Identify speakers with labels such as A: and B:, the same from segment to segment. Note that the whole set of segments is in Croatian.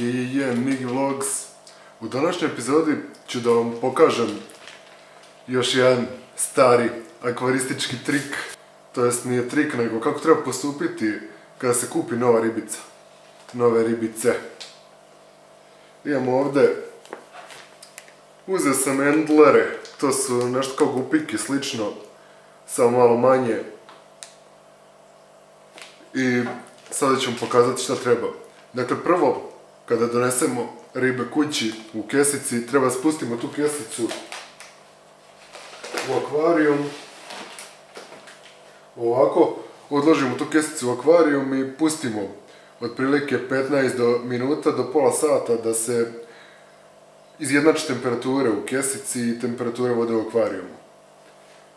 A: Migi Vlogs. U današnjoj epizodi ću da vam pokažem još jedan stari akvaristički trik. To jest nije trik, nego kako treba postupiti kada se kupi nova ribica. Nove ribice. Imamo ovdje, uzeo sam endlere, to su nešto kao gupiki, slično, samo malo manje. I sada ću vam pokazati šta treba. Dakle, prvo, kada donesemo ribe kući u kesici, treba spustimo tu kesicu u akvarijum. Ovako, odložimo tu kesicu u akvarijum i pustimo otprilike 15 minuta do pola sata da se izjednači temperature u kesici i temperature vode u akvarijumu.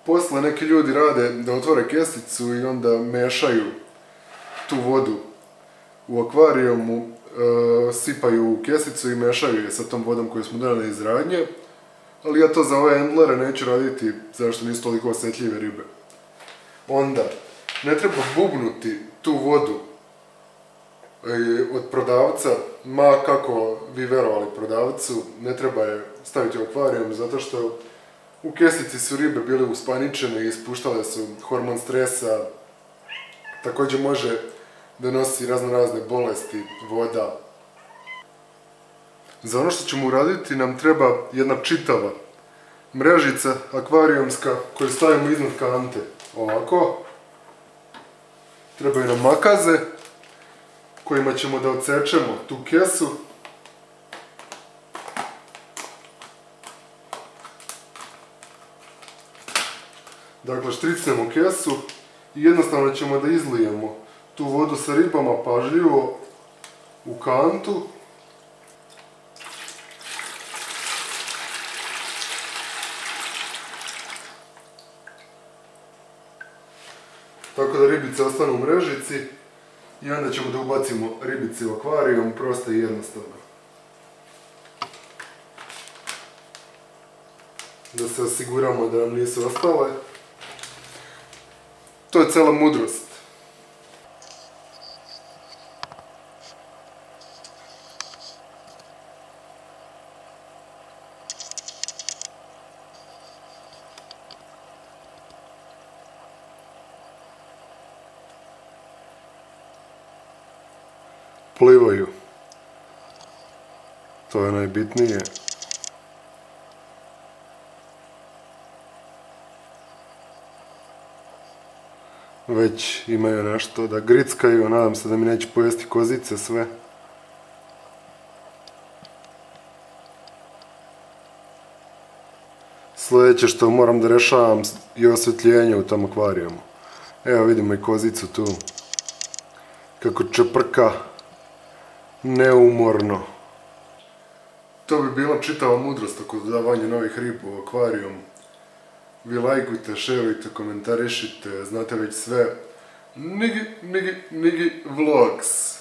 A: Posle neki ljudi rade da otvore kesicu i onda mešaju tu vodu u akvarijumu, sipaju u kesicu i mešaju je sa tom vodom koju smo doneli iz radnje, ali ja to za ove endlere neću raditi zašto nisu toliko osjetljive ribe. Onda, ne treba bubnuti tu vodu od prodavca, ma kako vi verovali prodavcu, ne treba je staviti u akvarijum zato što u kesici su ribe bile uspaničene i ispuštale su hormon stresa. Također može da nosi razne bolesti voda. Za ono što ćemo uraditi nam treba jedna čitava mrežica akvarijumska koju stavimo iznad kante. Ovako. Trebaju nam makaze kojima ćemo da odsečemo tu kesu. Dakle, štricnemo kesu i jednostavno ćemo da izlijemo tu vodu sa ribama pažljivo u kantu. Tako da ribice ostanu u mrežici i onda ćemo da ubacimo ribice u akvarijum, prosto i jednostavno. Da se osiguramo da nam nisu ostale. To je cela mudrost. Plivaju. To je najbitnije. Već imaju nešto da grickaju, nadam se da mi neće pojesti kozice sve. Sljedeće što moram da rešavam je osvjetljenje u tom akvarijumu. Evo vidimo i kozicu tu. Kako čeprka neumorno. To bi bila čitava mudrost oko dodavanja novih riba u akvarijum. Vi lajkujte, šerujte, komentarišite, znate već sve. Migi Vlogs.